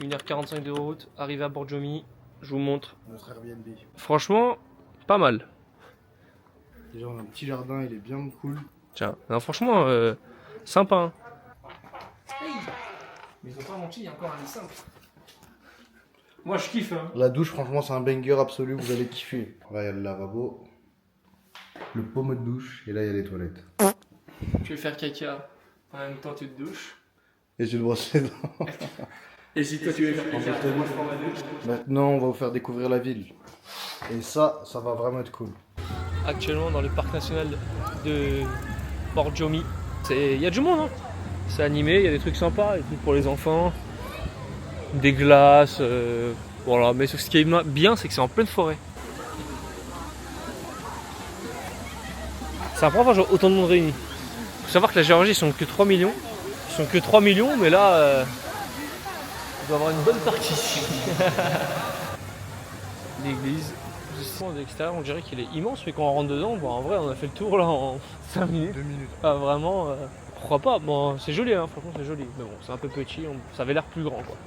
1h45 de route, arrivé à Borjomi, je vous montre. Notre Airbnb. Franchement, pas mal. Déjà on a un petit jardin, il est bien cool. Tiens, non, franchement, sympa. Hein. Hey, mais ils ont pas menti, il y a encore un lit simple. Moi je kiffe. Hein. La douche, franchement, c'est un banger absolu, vous allez kiffer. Là, il y a le lavabo, le pommeau de douche, et là, il y a les toilettes. Tu veux faire caca, en même temps tu te douches. Et j'ai le brosses les dents. Et si toi tu veux faire caca, moi je prends ma douche. Maintenant, on va vous faire découvrir la ville. Et ça va vraiment être cool. Actuellement dans le parc national de Borjomi. Il y a du monde, hein. C'est animé, il y a des trucs sympas, des trucs pour les enfants, des glaces, voilà. Mais ce qui est bien, c'est que c'est en pleine forêt. C'est la première fois que je vois autant de monde réuni. Faut savoir que la Géorgie, ils sont que 3 millions. Ils sont que 3 millions, mais là, il doit y avoir une bonne partie ici. L'église. De l'extérieur, on dirait qu'il est immense, mais quand on rentre dedans, bon, en vrai, on a fait le tour là en 5 minutes. 2 minutes. Ah, vraiment, pourquoi pas? Bon, c'est joli, hein, franchement, c'est joli. Mais bon, c'est un peu petit, ça avait l'air plus grand, quoi.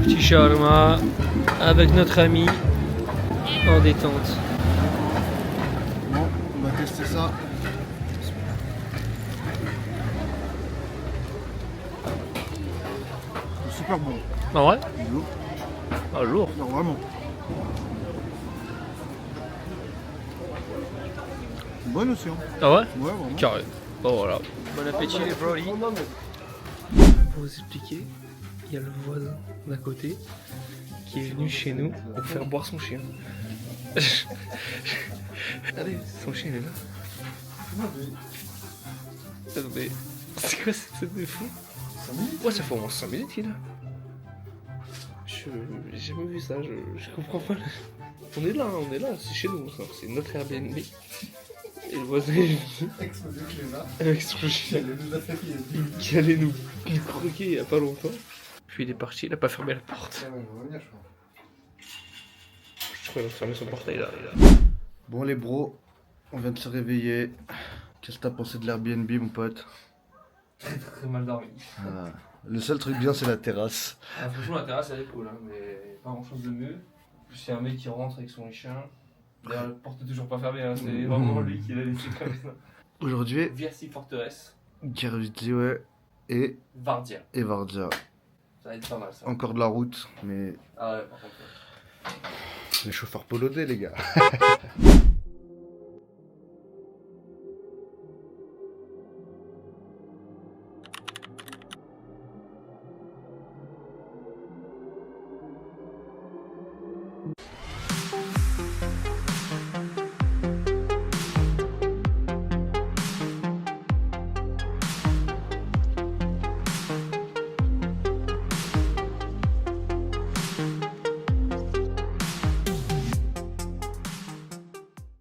Petit shawarma avec notre ami en détente. Bon, on va tester ça. C'est super bon. Ah ouais? Lourd. Ah lourd. Non, vraiment. Bonne aussi, hein. Ah ouais? Ouais, vraiment. Carré. Bon voilà. Bon appétit les brolis. Pour vous expliquer, il y a le voisin d'à côté qui est venu chez nous pour faire boire son chien. Allez, son chien il est là. Attendez, c'est quoi cette scène de fou? 5 minutes. Ouais, ça fait au moins 5 minutes qu'il est là. J'ai jamais vu ça, je comprends pas. On est là, c'est chez nous, c'est notre Airbnb. Et le voisin est venu Explosé que les a. avec son chien Elle nous a fait qui allait nous croquer il y a pas longtemps. Puis il est parti, il a pas fermé la porte. Ouais, on va revenir, je crois. Je crois qu'il a fermé son portail là. Bon les bros, on vient de se réveiller. Qu'est-ce que t'as pensé de l'Airbnb mon pote? Très mal dormi. Le seul truc bien c'est la terrasse. Ah, franchement la terrasse elle est cool, hein, mais pas grand chose de mieux. En plus il y a un mec qui rentre avec son chien. D'ailleurs la porte est toujours pas fermée, hein, c'est vraiment lui qui l'a laissé comme ça. Aujourd'hui, Viersi Forteresse, Kirviti, ouais, et Vardia. Vardia. Ça va être pas mal ça. Encore de la route, mais Ah ouais par contre. les chauffeurs polonais les gars.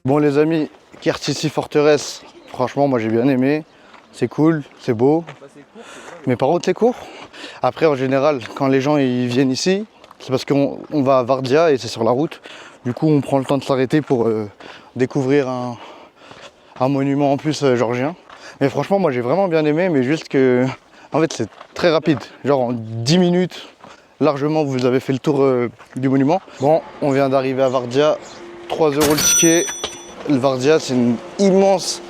Bon les amis, Kertissi Forteresse, franchement moi j'ai bien aimé, c'est cool, c'est beau, mais par contre c'est court. Après en général quand les gens ils viennent ici, c'est parce qu'on va à Vardia et c'est sur la route, du coup on prend le temps de s'arrêter pour découvrir un monument en plus géorgien. Mais franchement moi j'ai vraiment bien aimé, mais juste que en fait c'est très rapide, genre en 10 minutes largement vous avez fait le tour du monument. Bon on vient d'arriver à Vardia, 3 € le ticket. Le Vardia, c'est une immense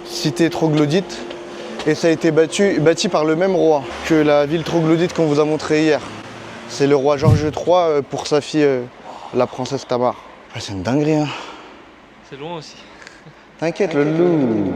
cité troglodyte et ça a été bâti par le même roi que la ville troglodyte qu'on vous a montré hier. C'est le roi Georges III pour sa fille, la princesse Tamar. Ah, c'est une dinguerie, hein. C'est loin aussi. T'inquiète, le loup.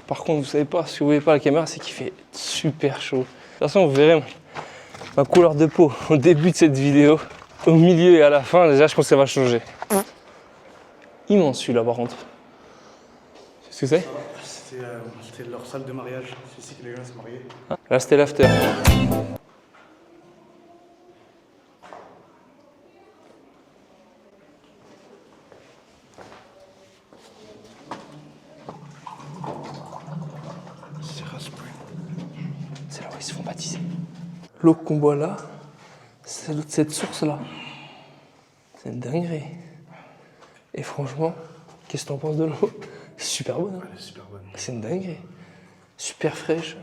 Par contre, vous savez pas, si vous voyez pas la caméra, c'est qu'il fait super chaud. De toute façon, vous verrez ma couleur de peau au début de cette vidéo, au milieu et à la fin. Déjà, je pense que ça va changer. Immense celui-là, par contre. Qu'est-ce que c'est? C'était leur salle de mariage. C'est ici que les gens se mariaient. Là, c'était l'after. C'est là où ils se font baptiser. L'eau qu'on boit là, c'est l'eau de cette source-là. C'est une dinguerie. Et franchement, qu'est-ce que t'en penses de l'eau? C'est super bonne. Hein, Elle est super bonne. c'est une dinguerie. Super fraîche.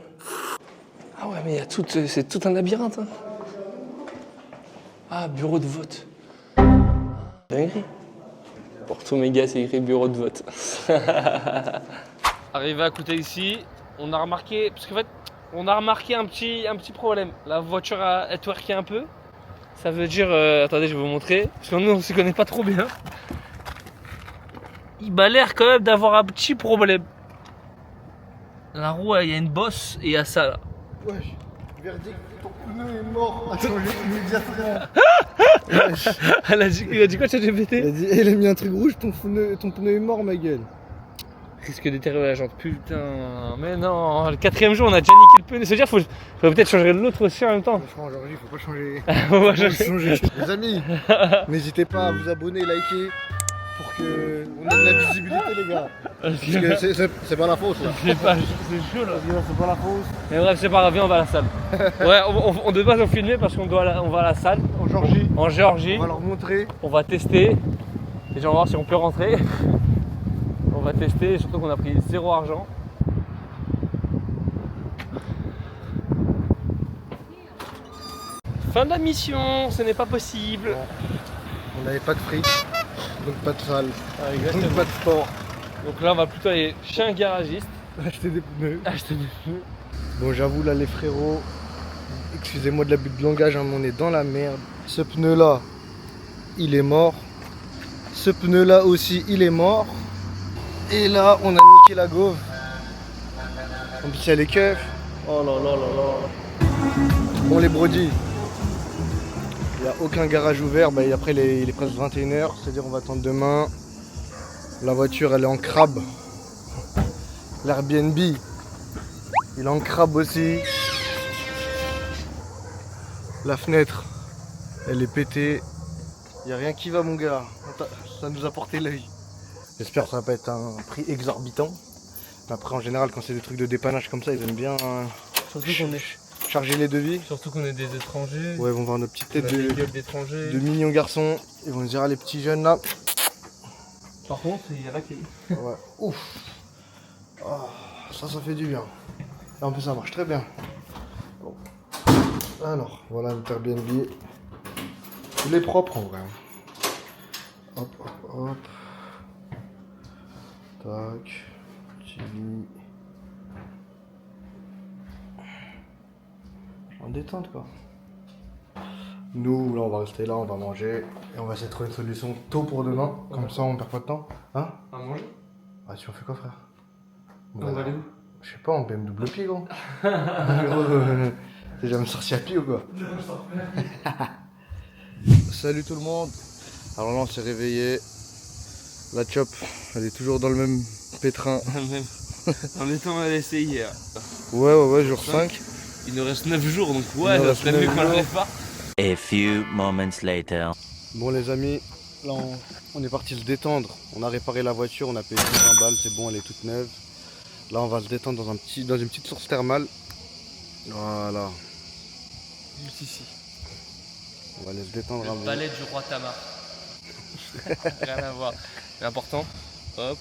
Ah ouais, mais il y a tout, c'est tout un labyrinthe. Hein. Ah, bureau de vote. Dinguerie. Pour tous mes gars, c'est écrit bureau de vote. Arrivé à côté ici, on a remarqué, parce qu'en fait, on a remarqué un petit problème. La voiture a twerké un peu. Ça veut dire, attendez, je vais vous montrer, parce que nous on se connaît pas trop bien. Il a l'air quand même d'avoir un petit problème. La roue, il y a une bosse et il y a ça là. Wesh, verdict, ton pneu est mort. Attends, immédiatement. Il a dit quoi, ChatGPT? Il a mis un truc rouge, ton pneu est mort, ma gueule. Risque d'éterrer la jante, putain. Mais non, le 4ème jour, on a déjà niqué le pneu. C'est-à-dire, faut peut-être changer l'autre aussi en même temps. Franchement, aujourd'hui, faut pas changer. On va changer. Les amis, n'hésitez pas à vous abonner, liker pour que on ait de la visibilité, les gars. Parce que c'est pas la fausse là. C'est chaud là. C'est pas la fausse. Mais bref, c'est pas grave, viens, on va à la salle. Ouais, on devait pas en filmer parce qu'on va à la salle. En Géorgie. On va leur montrer. On va tester. Déjà, on va voir si on peut rentrer. On va tester, surtout qu'on a pris 0 argent. Fin de la mission, ce n'est pas possible. Bon. On n'avait pas de fric, donc pas de salle, Ah, donc pas de sport. Donc là, on va plutôt aller chez un garagiste. Acheter des pneus. Acheter des pneus. Bon, j'avoue là, les frérots, excusez-moi de l'abus de langage, hein, mais on est dans la merde. Ce pneu là, il est mort. Ce pneu là aussi, il est mort. Et là, on a niqué la gauve. En plus, il y a les keufs. Oh là là là là. Bon, les brodis, il n'y a aucun garage ouvert. Bah, après, il est presque 21h, c'est-à-dire on va attendre demain. La voiture, elle est en crabe. L'Airbnb, il est en crabe aussi. La fenêtre, elle est pétée. Il n'y a rien qui va, mon gars. Ça nous a porté l'œil. J'espère que ça va pas être un prix exorbitant. Après, en général, quand c'est des trucs de dépannage comme ça, ils aiment bien charger les devis. Surtout qu'on est des étrangers. Ouais, ils vont voir nos petites têtes d'étrangers. de mignons garçons. Ils vont se dire, ah, les petits jeunes là. Par contre, il y en a qui. Ouais. Ouf. Oh, ça fait du bien. Et en plus, ça marche très bien. Bon. Alors, voilà notre Airbnb. Il est propre en vrai. Hop, hop, hop. Tac. Petit lit. En détente quoi. Nous, là, on va rester là, on va manger. Et on va essayer de trouver une solution tôt pour demain. Comme ça, on perd pas de temps. Hein? À manger? Ah, tu en fais quoi, frère? On va aller où? Je sais pas, en BMW pied, gros. T'es jamais sorti à pied ou quoi? Salut tout le monde. Alors là, on s'est réveillé. La chop, elle est toujours dans le même pétrin. En étant à l'essai hier. Ouais, jour 5. Il nous reste 9 jours, donc ouais, Il nous ça reste serait mieux 9 qu'on le jours. répare. A few moments later. Bon, les amis, là, on est parti se détendre. On a réparé la voiture, on a payé 120 balles, c'est bon, elle est toute neuve. Là, on va se détendre dans une petite source thermale. Voilà. Juste ici. On va aller se détendre un Le peu. palais du roi Tamar. Rien à voir. C'est important. Hop,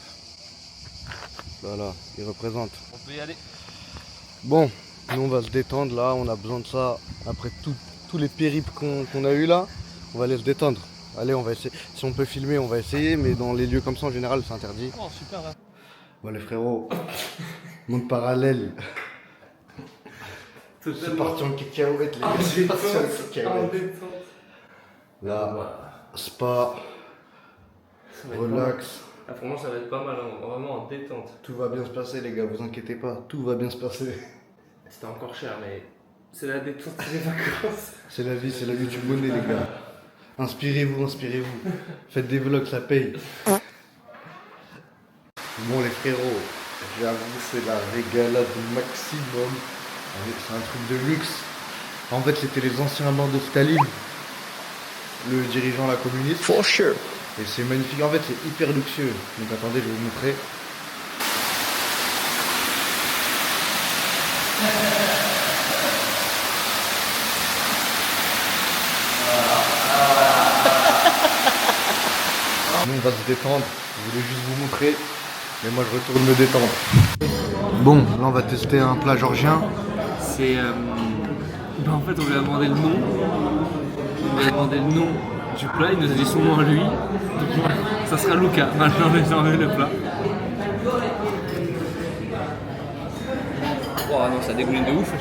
Voilà, il représente. on peut y aller. Bon, nous on va se détendre là, on a besoin de ça. Après tous les périples qu'on a eu là, on va aller se détendre. Allez, on va essayer. Si on peut filmer, on va essayer, mais dans les lieux comme ça en général, c'est interdit. Oh, super. Hein. Bon, les frérots, monde parallèle. C'est parti en cacahuète, les gars. C'est parti en cacahuète. Là, spa, relax. Ah, franchement, ça va être pas mal, hein. Vraiment en détente. Tout va bien se passer les gars, vous inquiétez pas, tout va bien se passer. C'était encore cher, mais c'est la détente des vacances. C'est la vie du bonnet les gars. Inspirez-vous, inspirez-vous. Faites des vlogs, ça paye. Bon les frérots, j'avoue c'est la régalade maximum. C'est un truc de luxe. En fait c'était les anciens bancs de Staline, le dirigeant la communiste. For sure. Et c'est magnifique, en fait c'est hyper luxueux. Donc attendez, je vais vous montrer. Nous on va se détendre, je voulais juste vous montrer, mais moi je retourne me détendre. Bon, là on va tester un plat georgien. C'est. En fait, on lui a demandé le nom. On lui a demandé le nom du plat, il nous a dit son nom à lui. Donc, ça sera Luca. Maintenant, j'ai enlevé le plat. Oh non, ça dégouline de ouf.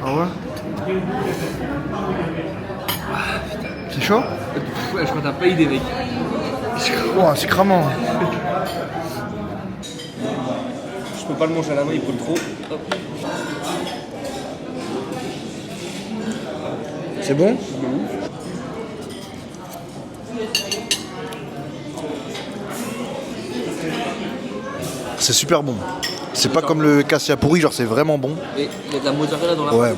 Ah ouais? C'est chaud? Ouais, je crois que t'as pas idée, mec. Oh, c'est cramant. Je peux pas le manger à la main, il coule trop. Hop. C'est bon? C'est super bon. C'est pas comme le cassia pourri, genre c'est vraiment bon. Et il y a de la mozzarella dans la Ouais.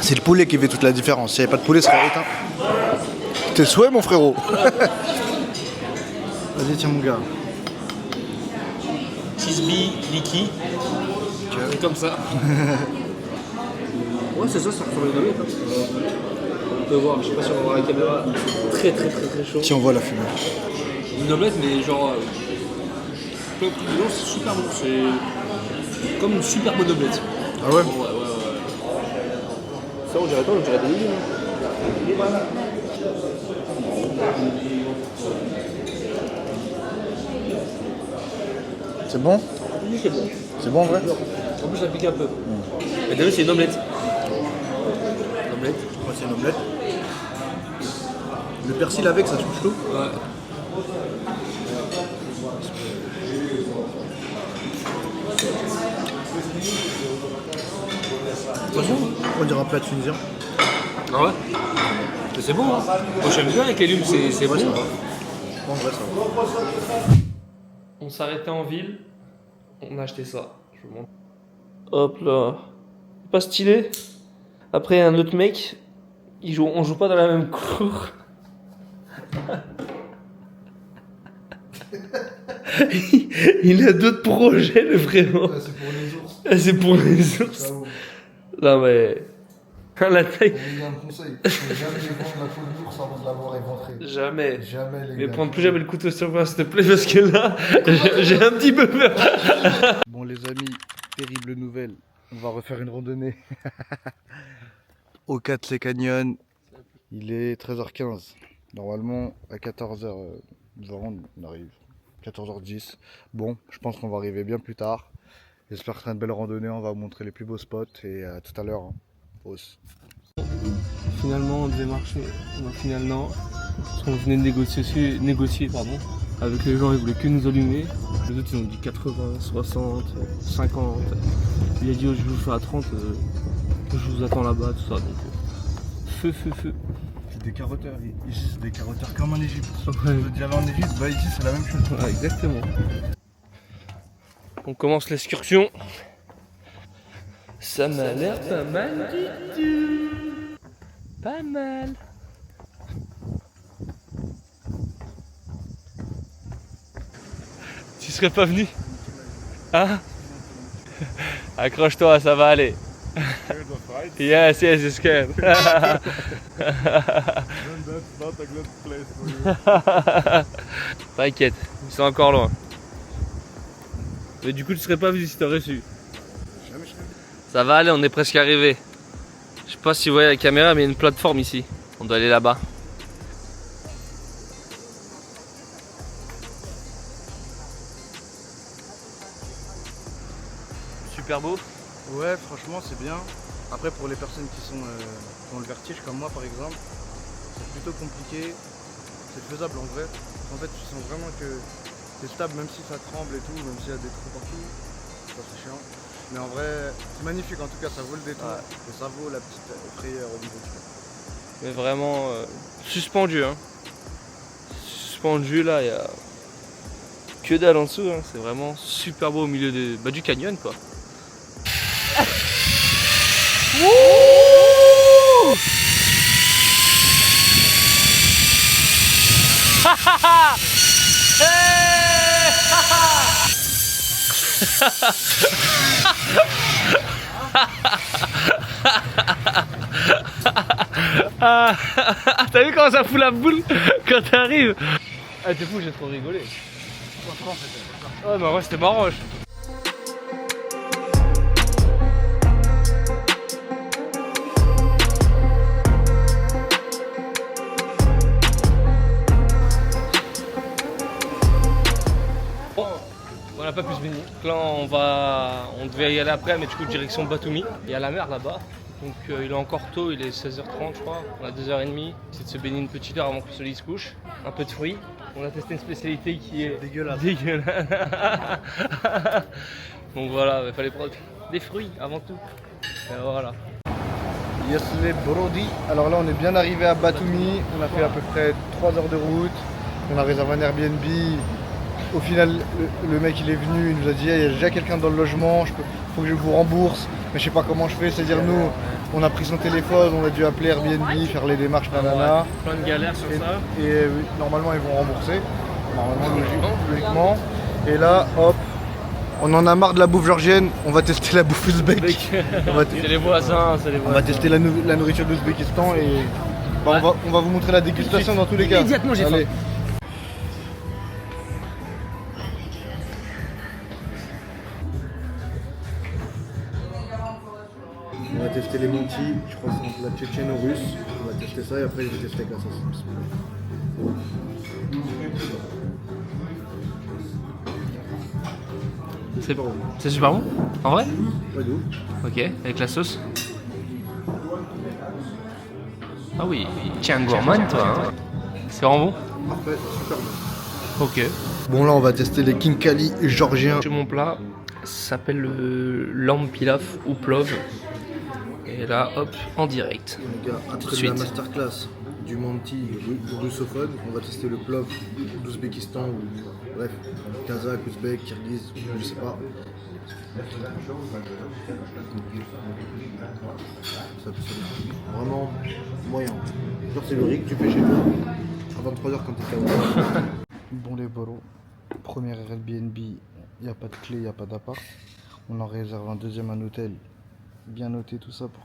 C'est le poulet qui fait toute la différence. S'il n'y avait pas de poulet, ça serait éteint. Tes souhaits, mon frérot. Vas-y, tiens, mon gars. Cheeseby, Licky. C'est comme ça. Ouais, c'est ça, ça ressemble à une omelette. On peut voir, je sais pas si on va voir la caméra. Très chaud. Tiens, on voit la fumée. Une omelette, mais genre. Non, c'est super bon. C'est comme une super bonne omelette. Ah ouais? Ouais. Ça, on dirait pas, on dirait des légumes. C'est bon? Oui, c'est bon. C'est bon, en vrai? En plus, ça pique un peu. Mais t'as vu, c'est une omelette. Une omelette. Ouais, c'est une omelette. Le persil avec, ça change tout? Ouais. On dirait un plat tunisien. Ah ouais? Mais c'est bon, hein. Moi j'aime bien avec les légumes, c'est bon. Ça va. En vrai, ça va. On s'arrêtait en ville, on a acheté ça. Je vous montre. Hop là. Pas stylé. Après un autre mec, on joue pas dans la même cour. Il a d'autres projets, le frérot. C'est pour les ours. C'est pour les ours. Non mais. La taille. Il y a un conseil. Jamais vendre la peau de l'ours avant de l'avoir éventré. Jamais. Jamais, les Mais gars. prendre plus jamais le couteau sur moi, s'il te plaît, parce que là, j'ai un petit peu peur. Bon, les amis, terrible nouvelle. On va refaire une randonnée. Au 4 Canyon. Il est 13h15. Normalement, à 14h, on arrive. 14h10. Bon, je pense qu'on va arriver bien plus tard. J'espère que ce sera une belle randonnée. On va vous montrer les plus beaux spots. Et à tout à l'heure. Hein. Finalement, on devait marcher. Non, finalement, parce qu'on venait de négocier avec les gens, ils voulaient que nous allumer. Les autres, ils ont dit 80, 60, 50. Il a dit, oh, je vous fais à 30, je vous attends là-bas, tout ça. Donc, feu. C'est des carotteurs. Ici, c'est des carotteurs comme en Égypte. Ouais. Si vous êtes déjà allé en Égypte, bah ici, c'est la même chose. Ouais, exactement. On commence l'excursion. Ça m'a l'air pas mal du tout. Pas mal. Tu serais pas venu? Hein? Accroche-toi, ça va aller. Yes, it's good. T'inquiète, ils sont encore loin. Mais du coup, tu serais pas venu si t'aurais su. Ça va aller, on est presque arrivé. Je sais pas si vous voyez la caméra, mais il y a une plateforme ici. On doit aller là-bas. Super beau. Ouais, franchement, c'est bien. Après, pour les personnes qui ont le vertige, comme moi par exemple, c'est plutôt compliqué. C'est faisable en vrai. En fait, tu sens vraiment que c'est stable même si ça tremble et tout, même s'il y a des trous partout. Ça c'est chiant. Mais en vrai, c'est magnifique en tout cas, ça vaut le détour. Et ça vaut la petite frayeur au niveau du cap. Mais vraiment suspendu, hein. Suspendu là, il y a que dalle en dessous, hein. C'est vraiment super beau au milieu du canyon quoi. T'as vu comment ça fout la boule quand t'arrives? Ah t'es fou, j'ai trop rigolé. Ouais mais en vrai c'était marrant. On n'a pas pu se baigner. Là on devait y aller après, mais du coup direction Batumi. Il y a la mer là-bas. Donc il est encore tôt, il est 16h30 je crois. On a 2h30. C'est de se baigner une petite heure avant que le soleil se couche. Un peu de fruits. On a testé une spécialité qui est dégueulasse. Donc voilà, il fallait prendre des fruits avant tout. Et voilà. Yes les brody. Alors là on est bien arrivé à Batumi. On a fait à peu près 3 heures de route. On a réservé un Airbnb. Au final, le mec il est venu, il nous a dit il y a déjà quelqu'un dans le logement, faut que je vous rembourse, mais je sais pas comment je fais, c'est-à-dire nous, on a pris son téléphone, on a dû appeler Airbnb, faire les démarches, nanana. Plein de galères sur ça. Et oui, normalement ils vont rembourser, normalement logiquement. Et là, hop, on en a marre de la bouffe georgienne, on va tester la bouffe ouzbek. C'est les voisins, c'est les voisins. On va tester la nourriture d'Ouzbékistan et bah, on va vous montrer la dégustation dans tous les cas. Immédiatement j'ai faim. On va tester les montis, je crois que c'est la tchétchéno-russe. On va tester ça et après je vais tester avec la sauce. C'est super bon? En vrai? Pas de ouf. Ok, avec la sauce. Ah oui, tiens gourmand toi hein. C'est vraiment bon? Parfait, super bon. Ok. Bon là on va tester les kinkali georgiens. Mon plat s'appelle le lamb pilaf ou plov. Et là, hop, en direct. Les gars, après la masterclass du Monty russophone, on va tester le plov d'Ouzbékistan ou bref, kazakh, ouzbek, kirghiz, je sais pas. Ça vraiment moyen. Genre c'est le riz que tu fais chez toi à 23h quand t'es KO. Bon les bolos, premier Airbnb, il n'y a pas de clé, il n'y a pas d'appart. On en réserve un deuxième, un hôtel. Bien noté tout ça pour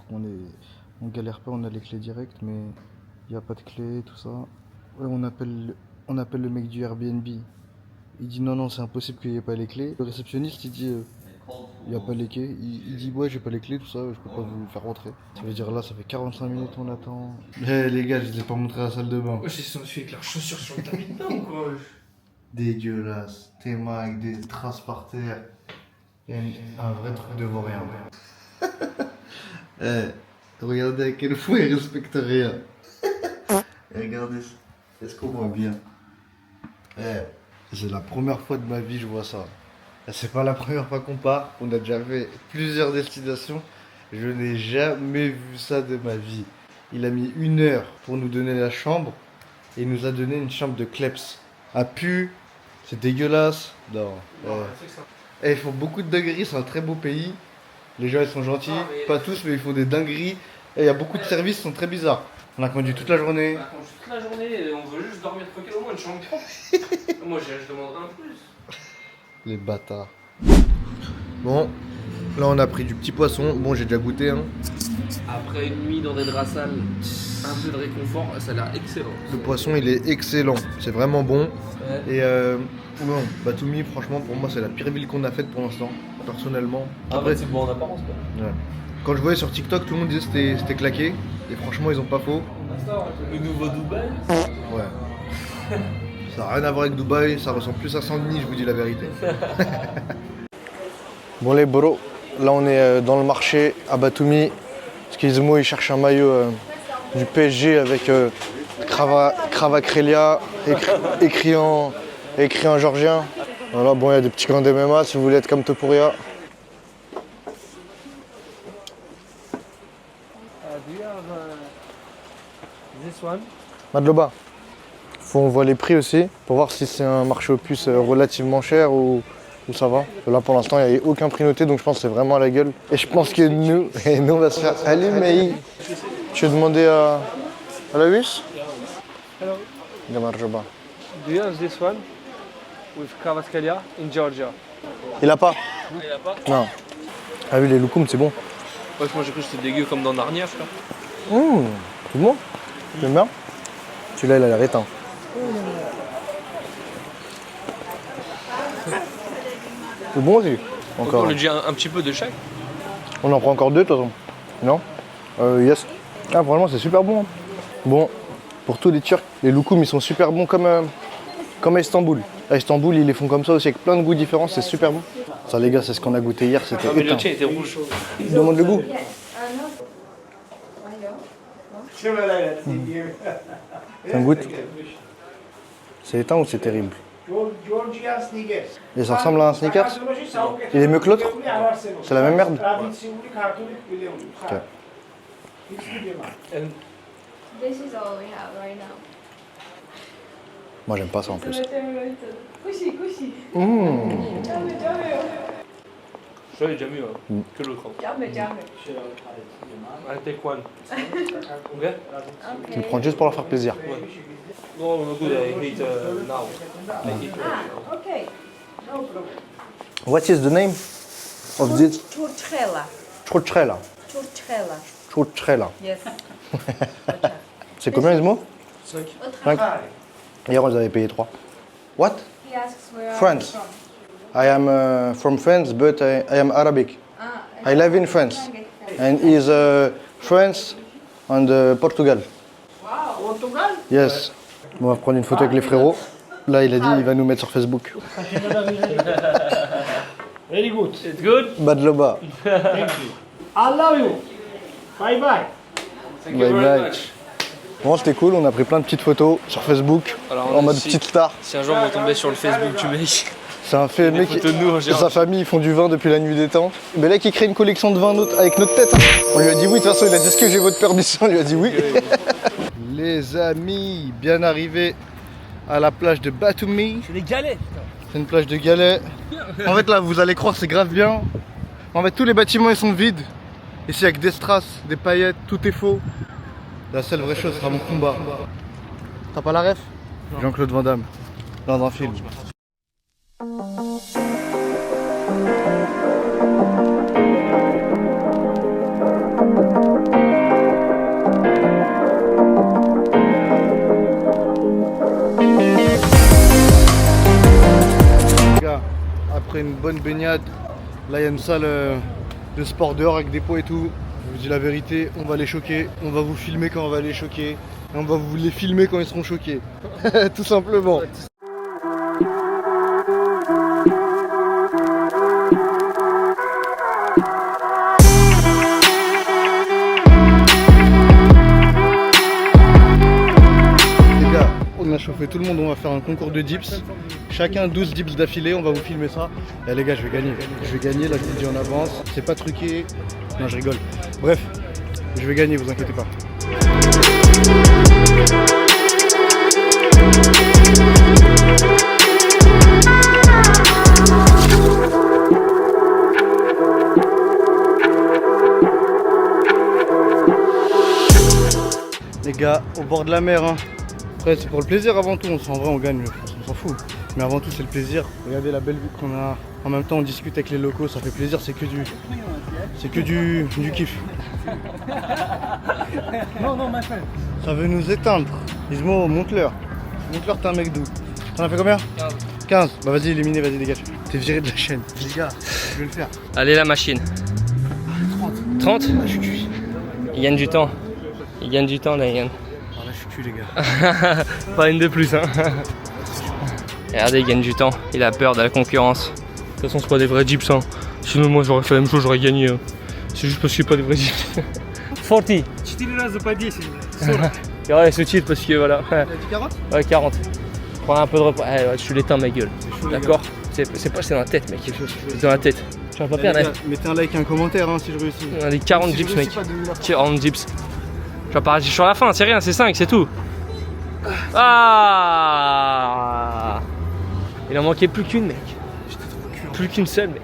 on galère pas, on a les clés directes, mais il n'y a pas de clé, tout ça. Ouais, on appelle le mec du Airbnb. Il dit non, c'est impossible qu'il n'y ait pas les clés. Le réceptionniste il dit il n'y a pas les clés. Il dit ouais, j'ai pas les clés, tout ça, je peux pas vous faire rentrer. Ça veut dire là, ça fait 45 minutes on attend. Hey, les gars, je vous ai pas montré la salle de bain. Ouais, je suis avec leurs chaussures sur le tapis de bain ou quoi? Dégueulasse, tes mains avec des traces par terre. Un vrai truc de vaurien. Regardez à quel point il respecte rien. Regardez, est-ce qu'on voit bien? C'est la première fois de ma vie que je vois ça. C'est pas la première fois qu'on part, on a déjà fait plusieurs destinations. Je n'ai jamais vu ça de ma vie. Il a mis 1 heure pour nous donner la chambre et il nous a donné une chambre de kleps. À pu, c'est dégueulasse. Non. Ils font beaucoup de dingueries, c'est un très beau pays. Les gens ils sont gentils, pas tous mais ils font des dingueries. Et il y a beaucoup de services qui sont très bizarres. On a conduit toute la journée. On a conduit toute la journée et on veut juste dormir tranquille au moins une chambre. Moi je demanderai un plus. Les bâtards. Bon, là on a pris du petit poisson. Bon, j'ai déjà goûté. Hein. Après une nuit dans des draps sales, un peu de réconfort, ça a l'air excellent. Le poisson il est excellent, c'est vraiment bon. Ouais. Et bon, Batumi, franchement, pour moi, c'est la pire ville qu'on a faite pour l'instant, personnellement. Après, c'est bon en apparence quoi. Ouais. Quand je voyais sur TikTok, tout le monde disait que c'était claqué. Et franchement, ils ont pas faux. Le nouveau Dubaï. Ouais. Ça n'a rien à voir avec Dubaï, ça ressemble plus à Saint-Denis, je vous dis la vérité. Bon les bros, là on est dans le marché à Batumi. Skizmo il cherche un maillot du PSG avec Kravakrelia écrit en georgien. Voilà, bon, il y a des petits gants d'MMA si vous voulez être comme Topuria. This one. Madloba. Faut on voit les prix aussi pour voir si c'est un marché aux puces relativement cher ou ça va. Là pour l'instant il n'y a aucun prix noté donc je pense que c'est vraiment à la gueule. Et je pense que nous on va se faire allumer. Tu veux demander à la huisse? Hello. Gamarjoba. Do you have this one with Kavaskalia in Georgia? Il a pas? Il a pas? Non. Ah oui les loukoums c'est bon. Ouais, moi j'ai cru que c'était dégueu comme dans Narnia, je crois. C'est bon? J'aime bien. Celui-là il a l'air éteint. C'est bon aussi. Encore. On lui dit un petit peu de chaque. On en prend encore 2 de toute façon. Non? Yes. Ah vraiment c'est super bon. Bon, pour tous les Turcs, les loukoums ils sont super bons comme à Istanbul. À Istanbul ils les font comme ça aussi avec plein de goûts différents, c'est super bon. Ça les gars c'est ce qu'on a goûté hier, c'était mais le éteint. tien était rouge. Demande le goût. Ça goûte. C'est éteint ou c'est terrible? Et ça ressemble à un Snickers? Il est mieux que l'autre? C'est la même merde? Ok. This is all we have right now. Moi j'aime pas ça en plus. Je l'ai déjà mis, que l'autre. I take one. Ok? Tu le prends juste pour leur faire plaisir. No, no good, I hate now. I hate Okay. What is the name of this? Tortrella. Chouchrela. Tortrella. Chouchrela. Yes. C'est combien ce mot? 5. Hier on les avait payé 3. What? He asks where France. are you I am from France but I am Arabic. from? I live in France. And he's France and Portugal. Wow, Portugal? Yes. Bon, on va prendre une photo avec les frérots. Là il a dit il va nous mettre sur Facebook. Very good. It's good? Badloba. Thank you. I love you. Bye bye. Thank you Bye very bye. much. Bon c'était cool, on a pris plein de petites photos sur Facebook Alors, on en a mode aussi- petite star. Si un jour vous tombez sur le Facebook du mec, C'est un fait, des mec. photos de nous en Et général. sa famille, ils font du vin depuis la nuit des temps. Mais là, qui crée une collection de vin avec notre tête. On lui a dit oui, de toute façon, il a dit est-ce que j'ai votre permission? On lui a dit oui. Les amis, bien arrivés à la plage de Batumi. C'est des galets. C'est une plage de galets. En fait, là, vous allez croire, c'est grave bien. En fait, tous les bâtiments, ils sont vides. Ici, avec des strass, des paillettes, tout est faux. La seule vraie chose sera mon combat. T'as pas la ref? Jean-Claude Van Damme, dans un film. Les gars, après une bonne baignade, là il y a une salle de sport dehors avec des pots et tout. Je vous dis la vérité, on va les choquer, on va vous filmer quand on va les choquer, et on va vous les filmer quand ils seront choqués. Tout simplement. Les gars, on a chauffé tout le monde, on va faire un concours de dips. Chacun 12 dips d'affilée, on va vous filmer ça. Et les gars, je vais gagner. Je vais gagner, là je vous dis en avance. C'est pas truqué. Non, je rigole. Bref, je vais gagner, vous inquiétez pas. Les gars, au bord de la mer, hein. Après, c'est pour le plaisir avant tout. En vrai, on gagne, on s'en fout. Mais avant tout, c'est le plaisir. Regardez la belle vue qu'on a. En même temps, on discute avec les locaux, ça fait plaisir. C'est que du kiff. No, my friend. Ça veut nous éteindre. Ismo, monte-leur. Monte-leur, t'es un mec doux. T'en as fait combien? 15. Bah vas-y, éliminé, vas-y, dégage. T'es viré de la chaîne. Les gars, je vais le faire. Allez, la machine. 30? Ah, je suis cuit. Il gagne du temps. Il gagne du temps, là, il gagne. Ah, là, je suis cuit, les gars. Pas une de plus, hein. Regardez, il gagne du temps. Il a peur de la concurrence. De toute façon, c'est pas des vrais dips, hein. Sinon, moi, j'aurais fait la même chose, j'aurais gagné. Hein. C'est juste parce que c'est pas des vrais dips. 40. 4 раза по 10. Ouais, ce titre, parce que voilà. T'as dit 40? Ouais, 40. Prends un peu de repas. Ouais, tu l'éteins, ma gueule. D'accord? C'est dans la tête, mec. C'est dans la tête. Tu vas pas perdre, hein. Mettez un like et un commentaire hein, si je réussis. On a des 40 Si je dips, réussis mec. pas, donnez-moi. 40 dips. Je suis à la fin, c'est rien, c'est 5, c'est tout. Ah! Il en manquait plus qu'une, mec. Plus qu'une seule, mec.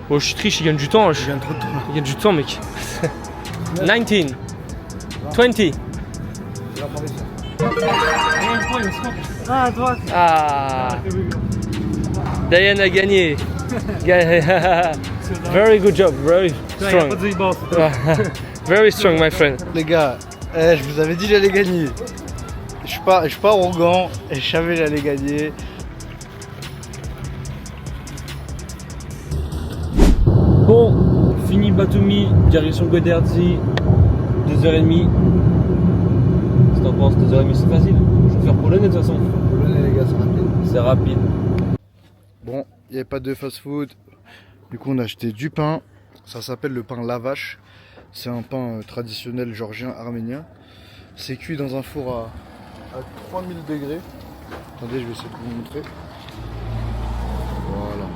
Oh, je suis triche, il gagne du temps. Je viens trop de temps. Il gagne du temps, mec. 19. 20. Ah, à droite. Ah! Diane a gagné. Very good job, very strong. Very strong, my friend. Les gars, je vous avais dit j'allais gagner. Je suis pas arrogant et je savais j'allais gagner. Bon, fini Batumi, direction Goderzi, 2h30. Qu'est-ce que t'en penses? 2h30 c'est facile. Je vais faire polonais de toute façon. Polonais les gars, c'est rapide. C'est rapide. Bon, il n'y avait pas de fast-food. Du coup, on a acheté du pain. Ça s'appelle le pain lavache. C'est un pain traditionnel géorgien arménien. C'est cuit dans un four à 3000 degrés. Attendez, je vais essayer de vous montrer. Voilà.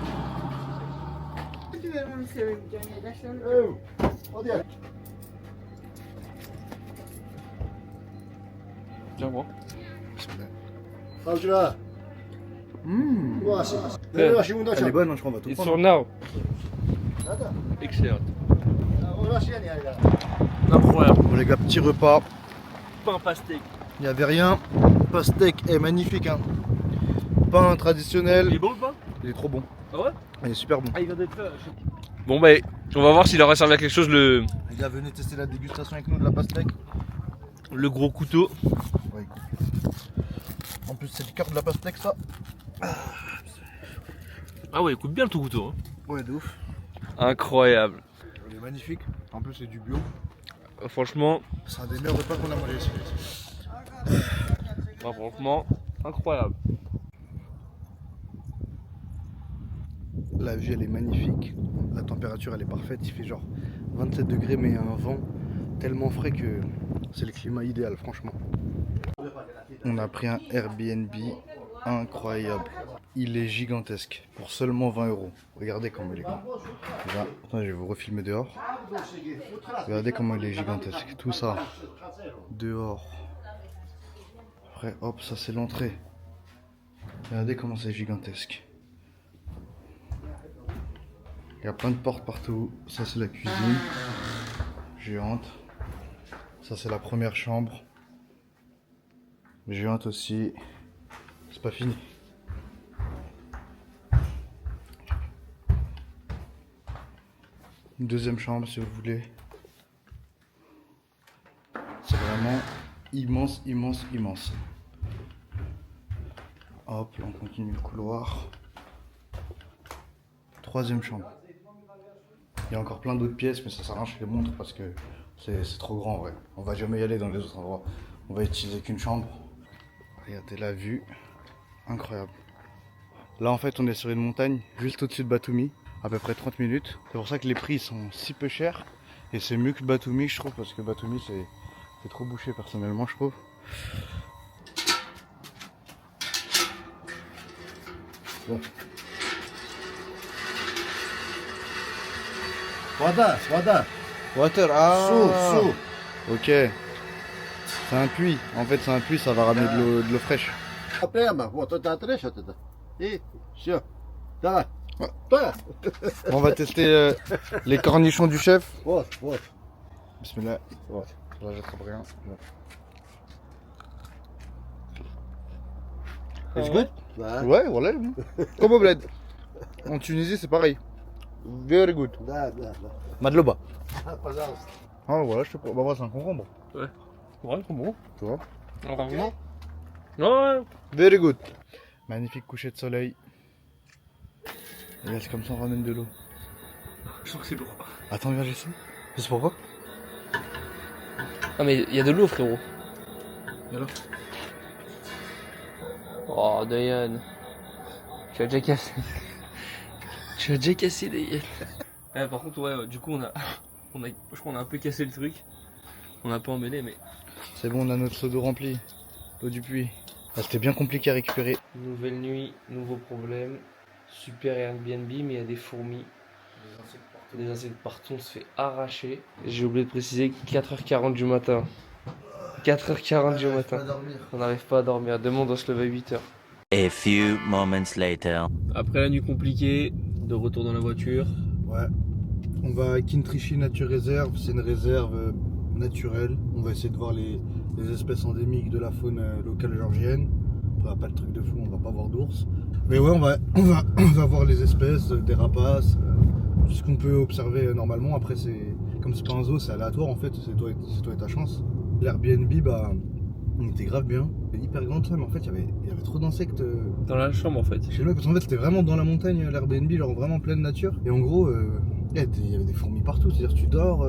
Tiens, moi. Elle est bonne, hein, je crois, on va tout It's prendre. for now. Excellent. Incroyable. Bon les gars, petit repas. Pain pastèque. Il n'y avait rien. Pastèque est magnifique. Hein. Pain traditionnel. Il est bon le pain? Il est trop bon. Ah ouais? Il est super bon. Ah, il vient d'être fait. Bon, bah, on va voir s'il aura servi à quelque chose le Les gars, venez tester la dégustation avec nous de la pastèque. gros couteau. Ouais, écoute. En plus, c'est le cœur de la pastèque, ça. Ah ouais, il coupe bien le tout couteau. Hein. Ouais, de ouf. Incroyable. Il est magnifique. En plus, c'est du bio. Franchement, C'est un des meilleurs repas qu'on a mangé ici. franchement, incroyable. La vue, elle est magnifique. La température, elle est parfaite. Il fait genre 27 degrés, mais il y a un vent tellement frais que c'est le climat idéal, franchement. On a pris un Airbnb incroyable. Il est gigantesque pour seulement 20 €. Regardez comment il est grand. Là, attends, je vais vous refilmer dehors. Regardez comment il est gigantesque. Tout ça dehors. Après, hop, ça c'est l'entrée. Regardez comment c'est gigantesque. Il y a plein de portes partout. Ça c'est la cuisine géante. Ça c'est la première chambre géante aussi. C'est pas fini. Une deuxième chambre si vous voulez. C'est vraiment immense, immense, immense. Hop, là on continue le couloir. Troisième chambre. Il y a encore plein d'autres pièces, mais ça sert à rien que je les montre parce que c'est trop grand en vrai. On va jamais y aller dans les autres endroits. On va utiliser qu'une chambre. Regardez la vue. Incroyable. Là en fait on est sur une montagne juste au-dessus de Batumi, à peu près 30 minutes. C'est pour ça que les prix sont si peu chers. Et c'est mieux que Batumi je trouve, parce que Batumi c'est trop bouché personnellement je trouve. Bon. Water, ah. Ok. C'est un puits. En fait, c'est un puits, ça va ramener de l'eau fraîche. On va tester les cornichons du chef. Bismillah. Là, j'attrape rien. It's good? Ouais, voilà. Comme au bled. En Tunisie, c'est pareil. Very good. Madloba. Ah voilà, je te prends. Bah voilà, c'est un concombre. Ouais, c'est bon. Tu vois? Franchement. Ouais. Very good. Magnifique coucher de soleil. Et là, c'est comme ça, on ramène de l'eau. Je sens que c'est lourd. Attends, viens, j'essaie. C'est pourquoi? Ah, mais il y a de l'eau, frérot. Et alors? Oh, Diane. Tu as déjà cassé. Tu as déjà cassé, Diane. Par contre, ouais, du coup, je crois qu'on a un peu cassé le truc. On a pas emmêlé, mais. C'est bon, on a notre seau d'eau rempli. L'eau du puits. Ah, c'était bien compliqué à récupérer. Nouvelle nuit, nouveau problème. Super Airbnb, mais il y a des fourmis. Des insectes partout, on se fait arracher. J'ai oublié de préciser 4h40 du matin. 4h40 du matin. On n'arrive pas à dormir. Demain, on doit se lever à 8h. A few moments later. Après la nuit compliquée, de retour dans la voiture. Ouais. On va à Kintrishi Nature Reserve, c'est une réserve naturelle. On va essayer de voir les espèces endémiques de la faune locale georgienne. Après, pas le truc de fou, on va pas voir d'ours. Mais ouais, on va voir les espèces, des rapaces, tout ce qu'on peut observer normalement. Après, comme c'est pas un zoo, c'est aléatoire en fait, c'est toi et ta chance. L'Airbnb, bah, on était grave bien. C'était hyper grand ça, mais en fait, il y avait trop d'insectes. Dans la chambre en fait. Chez nous, parce qu'en fait, c'était vraiment dans la montagne, l'Airbnb, genre vraiment en pleine nature. Et en gros, il y avait des fourmis partout. C'est-à-dire, tu dors,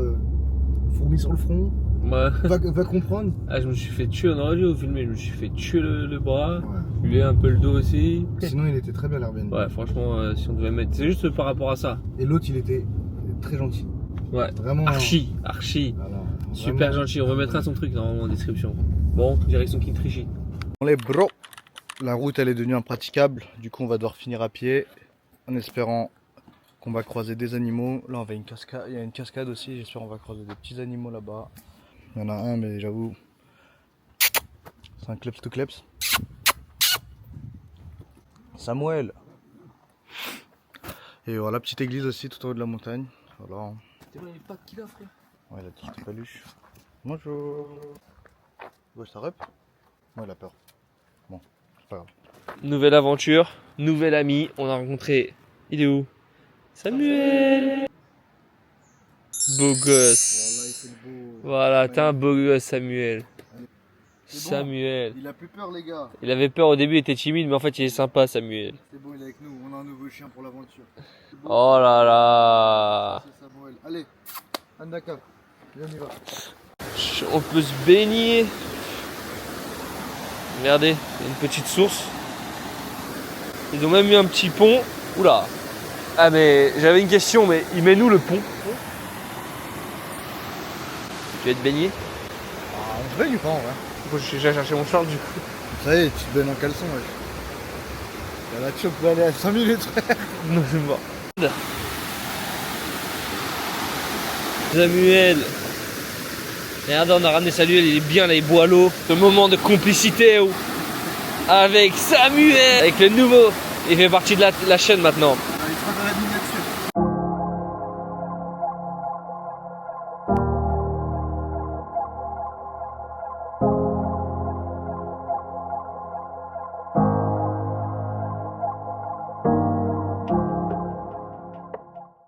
fourmis sur le front. Ouais. Va comprendre. Ah, je me suis fait tuer, on aurait dû filmer, je me suis fait tuer le bras, Ouais. lui un peu le dos aussi. Sinon, il était très bien l'Airbnb. Ouais, franchement, si on devait mettre. C'est juste par rapport à ça. Et l'autre, il était très gentil. Ouais. Vraiment. Archi. Voilà, Super vraiment. gentil, on remettra son truc normalement en description. Bon, direction Kintrishi. Bon, les bros, la route elle est devenue impraticable. Du coup, on va devoir finir à pied en espérant qu'on va croiser des animaux. Là, on va à une cascade. Il y a une cascade aussi. J'espère qu'on va croiser des petits animaux là-bas. Il y en a un, mais j'avoue, c'est un kleps to kleps. Samuel. Et voilà, petite église aussi tout en haut de la montagne. Voilà. T'es vrai, les pattes qu'il a, frère. Ouais, la petite paluche. Bonjour. Ouais, ça rep. Ouais, il a peur. Bon, c'est pas grave. Nouvelle aventure, nouvel ami. On a rencontré. Il est où? Samuel. Beau gosse. Voilà, il fait le beau. Voilà, t'es un beau gosse, Samuel. C'est bon. Samuel. Il a plus peur, les gars. Il avait peur au début, il était timide, mais en fait, il est sympa, Samuel. C'est bon, il est avec nous. On a un nouveau chien pour l'aventure. Oh là là. C'est Samuel. Allez, Andaka. Viens, on y va. On peut se baigner. Regardez, il y a une petite source. Ils ont même mis un petit pont. Oula. Ah mais j'avais une question, mais il met nous le pont. Tu vas te baigner? Ah, on se baigne ou pas, en vrai? Moi je suis déjà cherché mon short du coup. Ça y est, tu te baignes en caleçon, wesh. La nature peut aller à 5 minutes, frère. Non, c'est mort. Samuel. Regardez, on a ramené Samuel, il est bien là, il boit l'eau. Ce moment de complicité avec Samuel. Avec le nouveau. Il fait partie de la chaîne maintenant. Il sera dans la miniature.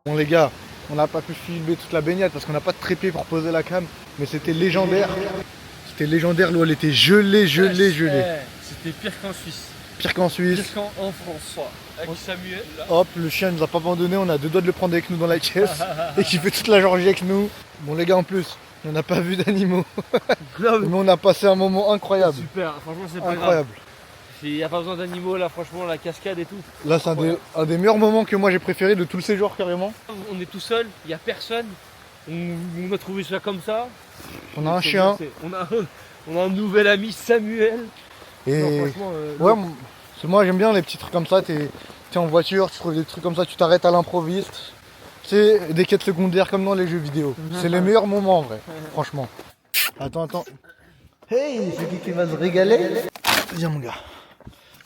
Bon les gars, on n'a pas pu filmer toute la baignade parce qu'on n'a pas de trépied pour poser la cam, mais c'était légendaire. C'était légendaire, l'eau elle était gelée. C'était pire qu'en Suisse. Pire qu'en Suisse. Pire qu'en France. Avec Samuel là. Hop, le chien nous a pas abandonné, on a deux doigts de le prendre avec nous dans la caisse et qui fait toute la Georgie avec nous. Bon les gars, en plus, on n'a pas vu d'animaux, mais on a passé un moment incroyable. Super, franchement c'est pas grave. Incroyable. Il n'y a pas besoin d'animaux là, franchement, la cascade et tout. Là, c'est un des meilleurs moments que moi j'ai préféré de tout le séjour carrément. On est tout seul, il n'y a personne. On a trouvé ça comme ça. On a un chien. On a un nouvel ami, Samuel. Et Non, franchement, ouais, moi j'aime bien les petits trucs comme ça. T'es en voiture, tu trouves des trucs comme ça, tu t'arrêtes à l'improviste. C'est des quêtes secondaires comme dans les jeux vidéo. C'est les meilleurs moments en vrai, franchement. Attends. Hey, c'est qui va se régaler? Viens mon gars,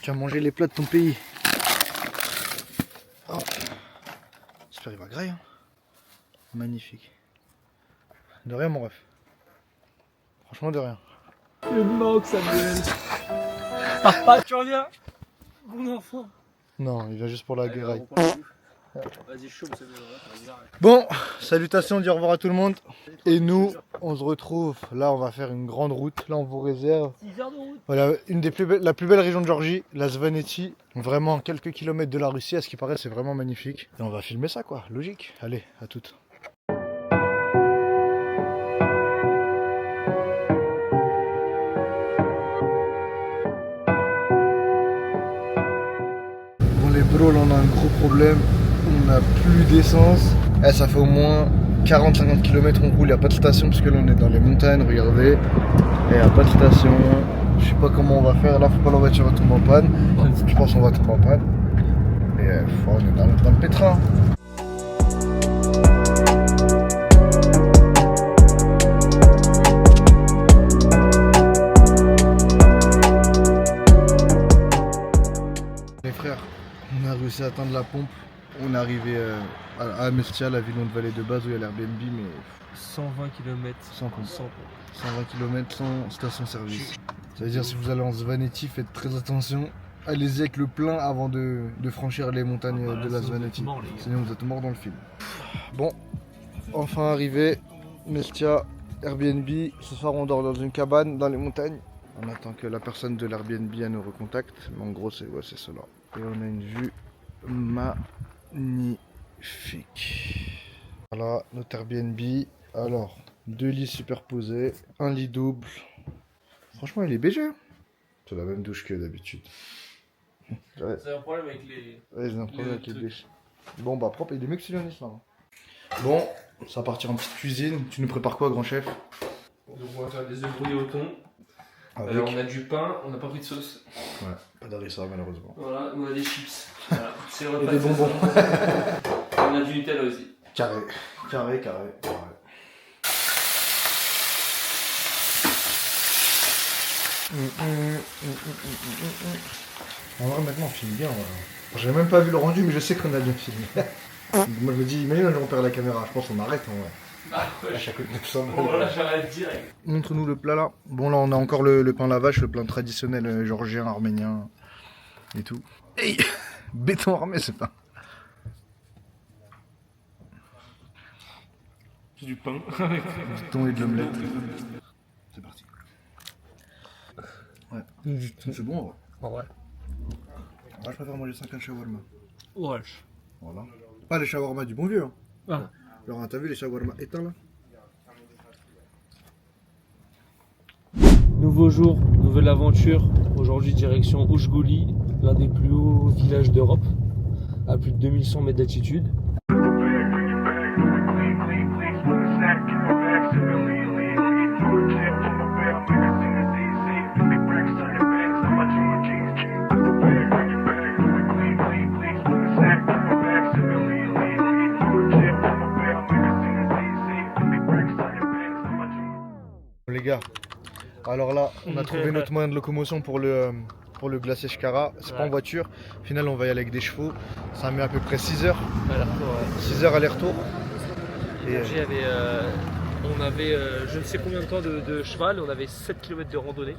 tu vas manger les plats de ton pays. Oh. J'espère qu'il va grailler. Hein. Magnifique. De rien mon ref. Franchement de rien. Le manque, Samuel. Papa, tu reviens? Mon enfant. Non, il vient juste pour la guéraille. Vas-y, chaud, Samuel. Bon, salutations, dis au revoir à tout le monde. Et nous, on se retrouve. Là, on va faire une grande route. Là, on vous réserve. 6 heures de route. Voilà, la plus belle région de Géorgie, la Svaneti. Vraiment quelques kilomètres de la Russie. À ce qui paraît, c'est vraiment magnifique. Et on va filmer ça, quoi. Logique. Allez, à toutes. Bon, les bros, là, on a un gros problème. On n'a plus d'essence. Ça fait au moins 40-50 km on roule, il n'y a pas de station parce que là on est dans les montagnes, regardez. Et il n'y a pas de station. Je sais pas comment on va faire, là faut pas la voiture tombe en panne. Je pense qu'on va tomber en panne. Et on est dans le pétrin. Les frères, on a réussi à atteindre la pompe. On est arrivé à Mestia, la ville où on devait aller de base où il y a l'Airbnb, mais 120 km. sans compte. 120 km sans station-service. Ça veut dire si vous allez en Svaneti, faites très attention. Allez-y avec le plein avant de franchir les montagnes de la Svaneti. Sinon vous êtes mort dans le film. Bon, enfin arrivé, Mestia, Airbnb. Ce soir on dort dans une cabane dans les montagnes. On attend que la personne de l'Airbnb nous recontacte. Mais en gros c'est cela. Et on a une vue magnifique. Voilà notre Airbnb. Alors, 2 lits superposés, un lit double. Franchement, il est BG. C'est la même douche que d'habitude. Ouais. C'est un problème avec les. Ouais, j'ai un problème avec les douches. Bon, bah, propre, il est mieux que celui en Islande. Bon, ça va partir en petite cuisine. Tu nous prépares quoi, grand chef? Donc, on va faire des œufs brouillés au thon. Avec... on a du pain, on n'a pas pris de sauce. Ouais, pas d'harissa malheureusement. Voilà, on a des chips. Voilà, c'est le Et repas des de bonbons. saison. On a du Nutella aussi. Carré. En vrai, maintenant on filme bien. J'ai même pas vu le rendu, mais je sais qu'on a bien filmé. Moi je me dis, imagine on perd la caméra, je pense qu'on arrête en vrai. Ah ouais, À chaque 900. voilà, j'arrête direct. Montre-nous le plat là. Bon, là on a encore le pain la vache, le pain traditionnel géorgien, arménien et tout. Hey, béton armé ce pain. C'est du pain. Du thon et de l'omelette. C'est parti. Ouais. C'est bon en vrai. Ouais. Moi je préfère manger ça qu'un shawarma. Ouais. Voilà. Pas les shawarma du bon vieux. Hein. Ah. Alors t'as vu les shawarma éteints là? Nouveau jour, nouvelle aventure. Aujourd'hui direction Oujgouli, l'un des plus hauts villages d'Europe, à plus de 2100 mètres d'altitude. Les gars, alors là, on a trouvé notre moyen de locomotion pour le glacier Shkara. C'est pas en voiture. Au final, on va y aller avec des chevaux. Ça met à peu près 6 heures. 6 heures aller-retour. Et on avait je ne sais combien de temps de cheval, on avait 7 km de randonnée.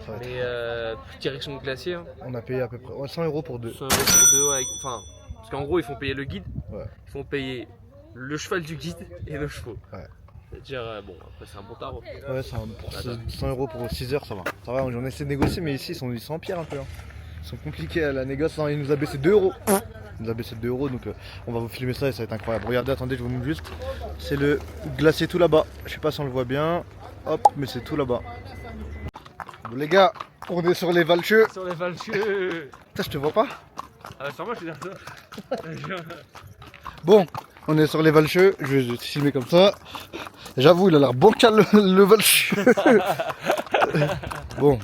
ça va être- Mais direction le glacier. Hein. on a payé à peu près 100 € pour deux. 100 € pour deux, ouais, enfin, parce qu'en gros, ils font payer le guide, Ouais. ils font payer le cheval du guide et nos chevaux. Ouais. C'est-à-dire, bon, après, c'est un bon tarot. Ouais, pour 100 € pour 6 heures, ça va. Ça va, j'en ai essayé de négocier, mais ici, ils sont en pire un peu. Hein. Ils sont compliqués à la négoce. Il nous a baissé 2 €. Il nous a baissé 2 €, donc on va vous filmer ça et ça va être incroyable. Regardez, attendez, je vous montre juste. C'est le glacier tout là-bas. Je sais pas si on le voit bien. Hop, mais c'est tout là-bas. Bon, les gars, on est sur les Valcheux. Sur les valcheux. Putain, je te vois pas. Ah, sur moi, je suis derrière toi. Bon, on est sur les Valcheux. Je vais te filmer comme ça. J'avoue, il a l'air bancal le Valcheux. Bon.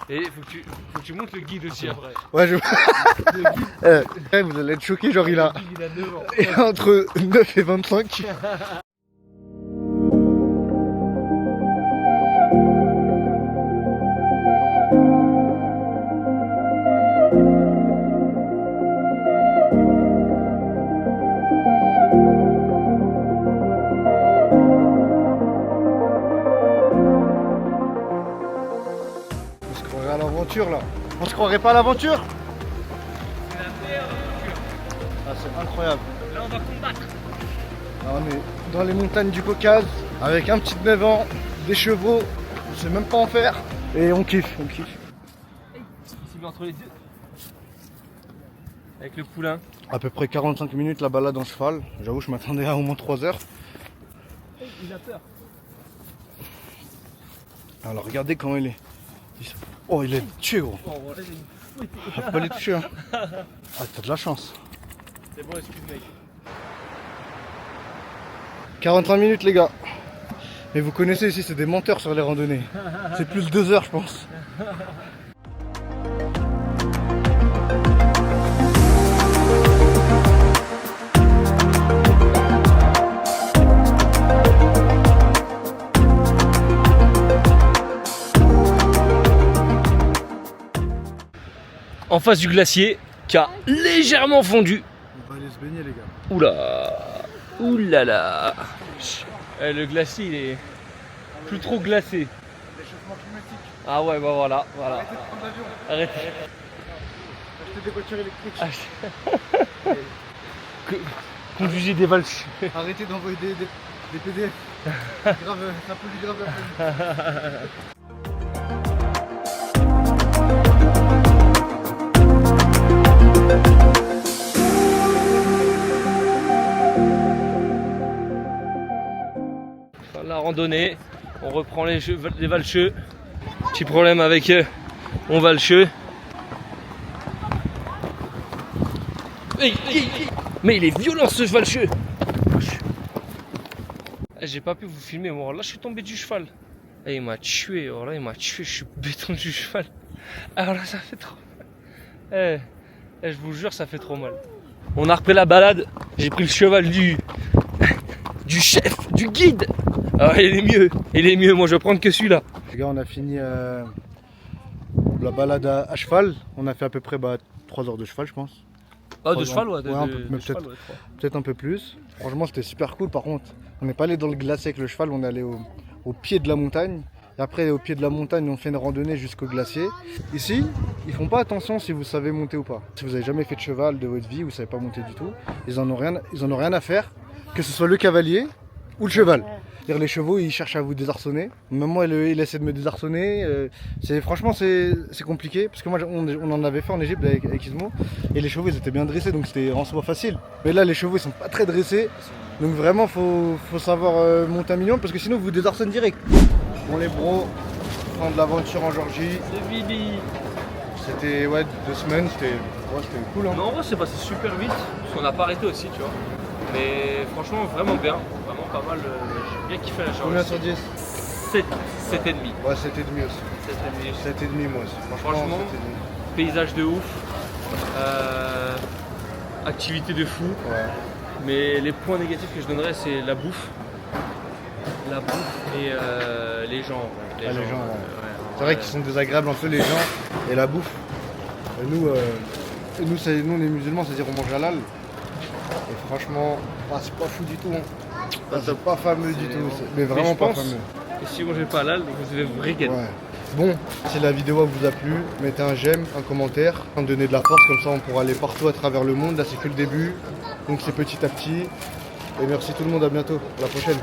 Et faut que tu montes le guide aussi après. Ouais, je... Le guide, vous allez être choqués, genre il a... il a 9 ans. Et entre 9 et 25. On se croirait à l'aventure là. On se croirait pas à l'aventure? C'est la meilleure aventure. Ah, c'est incroyable. Là, on va combattre. Là, on est dans les montagnes du Caucase avec un petit de 9 ans, des chevaux, on sait même pas en faire. Et on kiffe, on kiffe. Ici, entre les deux. Avec le poulain. À peu près 45 minutes la balade en cheval. J'avoue, je m'attendais à au moins 3 heures. Il a peur. Alors regardez comment il est. Oh, il est tué gros. Bon, voilà, j'ai une fouette. Je peux pas les toucher. Hein. Ah, t'as de la chance. C'est bon, excuse mec. 45 minutes les gars. Mais vous connaissez ici, c'est des menteurs sur les randonnées. C'est plus de 2 heures je pense. en face du glacier qui a légèrement fondu. On va aller se baigner les gars. Oula, oulala. Le glacier il est plus trop glacé. Réchauffement climatique. Ah ouais bah voilà. Arrêtez de prendre l'avion. Arrêtez. Achetez des voitures électriques. Conduisez des valches. Arrêtez d'envoyer des PDF. Grave, ça pollue grave la planète. La randonnée, on reprend les valcheux. Petit problème avec mon valcheux. Mais il est violent ce valcheux. J'ai pas pu vous filmer, moi là je suis tombé du cheval. Et il m'a tué, alors là il m'a tué, je suis béton du cheval. Alors là ça fait trop mal. Je vous jure ça fait trop mal. On a repris la balade, j'ai pris le cheval du chef, du guide. Ah il est mieux, moi je vais prendre que celui-là. Les gars, on a fini la balade à cheval. On a fait à peu près 3 heures de cheval, je pense. Ah de cheval ouais, peut-être un peu plus. Franchement c'était super cool. Par contre on n'est pas allé dans le glacier avec le cheval, on est allé au pied de la montagne. Et après au pied de la montagne on fait une randonnée jusqu'au glacier. Ici ils font pas attention si vous savez monter ou pas. Si vous avez jamais fait de cheval de votre vie, vous savez pas monter du tout, ils en ont rien à faire, que ce soit le cavalier ou le cheval. C'est-à-dire les chevaux ils cherchent à vous désarçonner. Même moi il essaie de me désarçonner. Franchement c'est compliqué. Parce que moi on en avait fait en Égypte avec Ismo. Et les chevaux ils étaient bien dressés donc c'était en soi facile. Mais là les chevaux ils sont pas très dressés. Donc vraiment faut savoir monter un minimum parce que sinon vous désarçonnez direct. Bon les bros, prendre l'aventure en Géorgie. C'est Bibi. C'était 2 semaines, c'était cool hein. Non en vrai c'est passé super vite. Parce qu'on n'a pas arrêté aussi tu vois. Mais franchement vraiment bien. Vraiment pas mal. J'ai bien kiffé la Géorgie. Combien sur 10? 7,5. Ouais 7,5 aussi. 7,5 moi aussi. Franchement, paysage de ouf, activité de fou. Ouais. Mais les points négatifs que je donnerais, c'est la bouffe. La bouffe et les gens. Les gens, ouais. C'est vrai qu'ils sont désagréables un peu les gens et la bouffe. Et nous les musulmans, c'est-à-dire on mange halal. Et franchement, c'est pas fou du tout. Hein. C'est pas fameux du tout. Mais vraiment pas fameux. Et si vous mangez pas halal, vous devez vous régaler. Ouais. Bon, si la vidéo vous a plu, mettez un j'aime, un commentaire, donnez de la force, comme ça on pourra aller partout à travers le monde. Là c'est que le début, donc c'est petit à petit. Et merci tout le monde, à bientôt, à la prochaine.